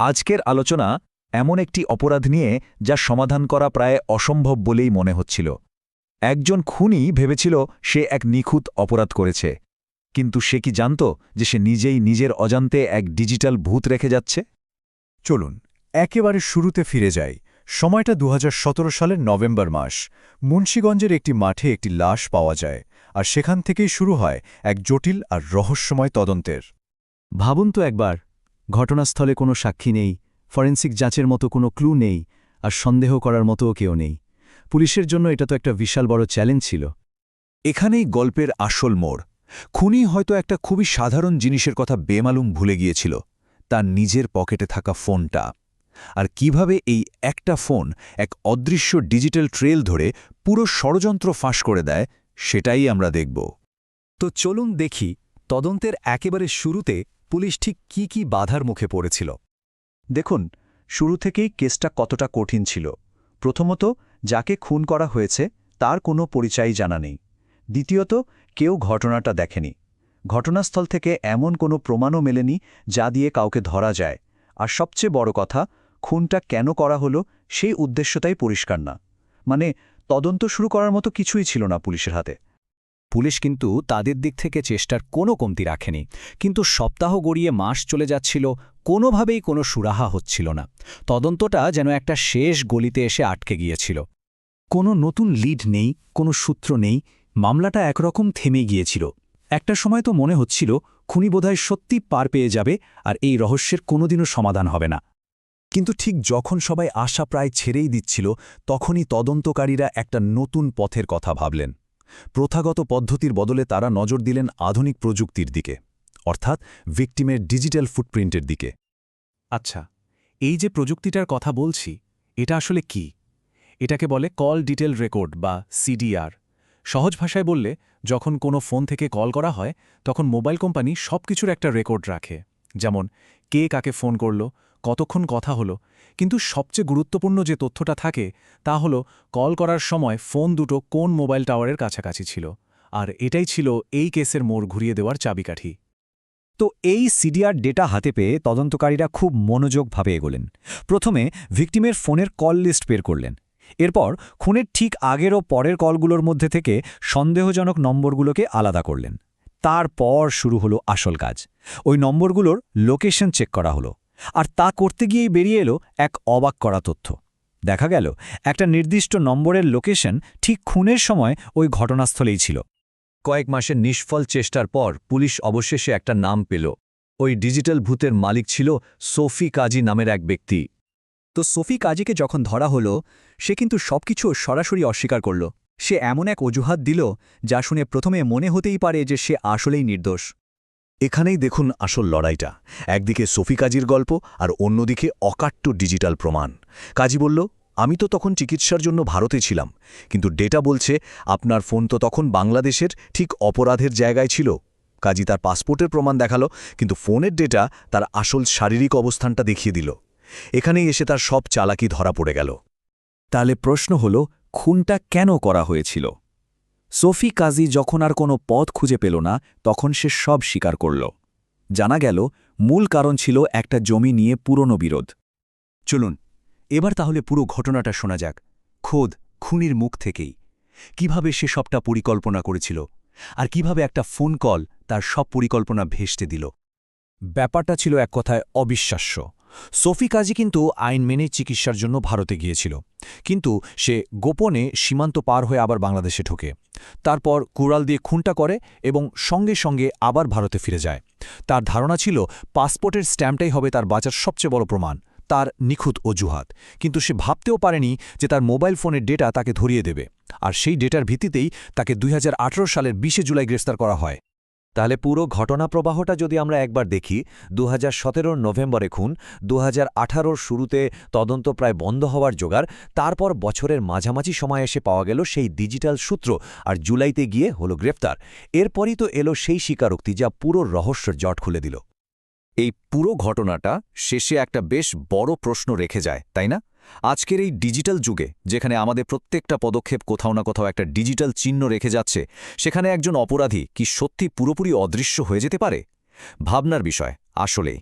আজকের আলোচনা এমন একটি অপরাধ নিয়ে যা সমাধান করা প্রায় অসম্ভব বলেই মনে হচ্ছিল। একজন খুনি ভেবেছিল সে এক নিখুঁত অপরাধ করেছে, কিন্তু সে কি জানত যে সে নিজেই নিজের অজান্তে এক ডিজিটাল ভূত রেখে যাচ্ছে? চলুন একেবারে শুরুতে ফিরে যাই। সময়টা ২০১৭ সালের নভেম্বর মাস। মুন্সিগঞ্জের একটি মাঠে একটি লাশ পাওয়া যায়, আর সেখান থেকেই শুরু হয় এক জটিল আর রহস্যময় তদন্তের। ভাবুন তো একবার, ঘটনাস্থলে কোনো সাক্ষী নেই, ফরেন্সিক যাঁচের মতো কোনো ক্লু নেই, আর সন্দেহ করার মতোও কেউ নেই। পুলিশের জন্য এটা তো একটা বিশাল বড় চ্যালেঞ্জ ছিল। এখানেই গল্পের আসল মোড়। খুনি হয়তো একটা খুবই সাধারণ জিনিসের কথা বেমালুম ভুলে গিয়েছিল, তার নিজের পকেটে থাকা ফোনটা। আর কিভাবে এই একটা ফোন এক অদৃশ্য ডিজিটাল ট্রেল ধরে পুরো ষড়যন্ত্র ফাঁস করে দেয়, সেটাই আমরা দেখব। তো চলুন দেখি তদন্তের একেবারে শুরুতে পুলিশ ঠিক কি বাধার মুখে পড়েছিল। দেখুন, শুরু থেকেই কেসটা কতটা কঠিন ছিল। প্রথমত, যাকে খুন করা হয়েছে তার কোনো পরিচয় জানা নেই। দ্বিতীয়ত, কেউ ঘটনাটা দেখেনি। ঘটনাস্থল থেকে এমন কোনো প্রমাণও মেলেনি যা দিয়ে কাউকে ধরা যায়। আর সবচেয়ে বড় কথা, খুনটা কেন করা হলো সেই উদ্দেশ্যটাই পরিষ্কার না। মানে, তদন্ত শুরু করার মতো কিছুই ছিল না পুলিশের হাতে। পুলিশ কিন্তু তাদের দিক থেকে চেষ্টার কোনো কমতি রাখেনি, কিন্তু সপ্তাহ গড়িয়ে মাস চলে যাচ্ছিল, কোনোভাবেই কোনো সুরাহা হচ্ছিল না। তদন্তটা যেন একটা শেষ গলিতে এসে আটকে গিয়েছিল। কোনো নতুন লিড নেই, কোনো সূত্র নেই, মামলাটা একরকম থেমে গিয়েছিল। একটা সময় তো মনে হচ্ছিল খুনি বোধহয় সত্যি পার পেয়ে যাবে আর এই রহস্যের কোনোদিনও সমাধান হবে না। কিন্তু ঠিক যখন সবাই আশা প্রায় ছেড়েই দিচ্ছিল, তখনই তদন্তকারীরা একটা নতুন পথের কথা ভাবলেন। প্রথাগত পদ্ধতির বদলে তারা নজর দিলেন আধুনিক প্রযুক্তির দিকে, অর্থাৎ ভিকটিমের ডিজিটাল ফুটপ্রিন্টের দিকে। আচ্ছা, এই যে প্রযুক্তিটার কথা বলছি, এটা আসলে কি? এটাকে বলে কল ডিটেল রেকর্ড বা সিডিআর। সহজ ভাষায় বললে, যখন কোনো ফোন থেকে কল করা হয়, তখন মোবাইল কোম্পানি সবকিছুর একটা রেকর্ড রাখে। যেমন কে কাকে ফোন করল, কতক্ষণ কথা হলো। কিন্তু সবচেয়ে গুরুত্বপূর্ণ যে তথ্যটা থাকে তা হলো কল করার সময় ফোন দুটো কোন মোবাইল টাওয়ারের কাছাকাছি ছিল। আর এটাই ছিল এই কেসের মোড় ঘুরিয়ে দেওয়ার চাবিকাঠি। তো এই সিডিআর ডেটা হাতে পেয়ে তদন্তকারীরা খুব মনোযোগভাবে এগোলেন। প্রথমে ভিকটিমের ফোনের কল লিস্ট বের করলেন। এরপর খুনের ঠিক আগের ও পরের কলগুলোর মধ্যে থেকে সন্দেহজনক নম্বরগুলোকে আলাদা করলেন। তারপর শুরু হলো আসল কাজ। ওই নম্বরগুলোর লোকেশন চেক করা হলো, আর তা করতে গিয়েই বেরিয়ে এলো এক অবাক করা তথ্য। দেখা গেল একটা নির্দিষ্ট নম্বরের লোকেশন ঠিক খুনের সময় ওই ঘটনাস্থলেই ছিল। কয়েক মাসের নিষ্ফল চেষ্টার পর পুলিশ অবশেষে একটা নাম পেল। ওই ডিজিটাল ভূতের মালিক ছিল সোফি কাজী নামের এক ব্যক্তি। তো সোফি কাজীকে যখন ধরা হলো, সে কিন্তু সবকিছু সরাসরি অস্বীকার করল। সে এমন এক অজুহাত দিল যা শুনে প্রথমে মনে হতেই পারে যে সে আসলেই নির্দোষ। এখানেই দেখুন আসল লড়াইটা। একদিকে সোফি কাজীর গল্প, আর অন্যদিকে অকাট্য ডিজিটাল প্রমাণ। কাজী বলল, আমি তো তখন চিকিৎসার জন্য ভারতে ছিলাম, কিন্তু ডেটা বলছে আপনার ফোন তো তখন বাংলাদেশের ঠিক অপরাধের জায়গায় ছিল। কাজী তার পাসপোর্টের প্রমাণ দেখালো, কিন্তু ফোনের ডেটা তার আসল শারীরিক অবস্থানটা দেখিয়ে দিল। এখানেই এসে তার সব চালাকি ধরা পড়ে গেল। তাহলে প্রশ্ন হল, খুনটা কেন করা হয়েছিল? সোফি কাজী যখন আর কোনো পথ খুঁজে পেল না, তখন সে সব স্বীকার করল। জানা গেল মূল কারণ ছিল একটা জমি নিয়ে পুরনো বিরোধ। চলুন এবার তাহলে পুরো ঘটনাটা শোনা যাক, খোদ খুনির মুখ থেকেই। কিভাবে সে সবটা পরিকল্পনা করেছিল, আর কিভাবে একটা ফোন কল তার সব পরিকল্পনা ভেস্তে দিল। ব্যাপারটা ছিল এক কথায় অবিশ্বাস্য। সোফি কাজী কিন্তু আইন মেনে চিকিৎসার জন্য ভারতে গিয়েছিল, কিন্তু সে গোপনে সীমান্ত পার হয়ে আবার বাংলাদেশে ঢোকে। তারপর কুড়াল দিয়ে খুনটা করে এবং সঙ্গে সঙ্গে আবার ভারতে ফিরে যায়। তার ধারণা ছিল পাসপোর্টের স্ট্যাম্পটাই হবে তার বাঁচার সবচেয়ে বড় প্রমাণ, তার নিখুঁত অজুহাত। কিন্তু সে ভাবতেও পারেনি যে তার মোবাইল ফোনের ডেটা তাকে ধরিয়ে দেবে। আর সেই ডেটার ভিত্তিতেই তাকে ২০১৮ সালের ২০ জুলাই গ্রেফতার করা হয়। তাহলে পুরো ঘটনা প্রবাহটা যদি আমরা একবার দেখি, ২০১৭ নভেম্বরে খুন, ২০১৮ শুরুতে তদন্ত প্রায় বন্ধ হওয়ার জোগাড়, তারপর বছরের মাঝামাঝি সময় এসে পাওয়া গেল সেই ডিজিটাল সূত্র, আর জুলাইতে গিয়ে হলো গ্রেফতার। এরপরই তো এলো সেই স্বীকারোক্তি যা পুরো রহস্যের জট খুলে দিল। এই পুরো ঘটনাটা শেষে একটা বেশ বড় প্রশ্ন রেখে যায়, তাই না? আজকের এই ডিজিটাল যুগে, যেখানে আমাদের প্রত্যেকটা পদক্ষেপ কোথাও না কোথাও একটা ডিজিটাল চিহ্ন রেখে যাচ্ছে, সেখানে একজন অপরাধী কি সত্যি পুরোপুরি অদৃশ্য হয়ে যেতে পারে? ভাবনার বিষয় আসলেই।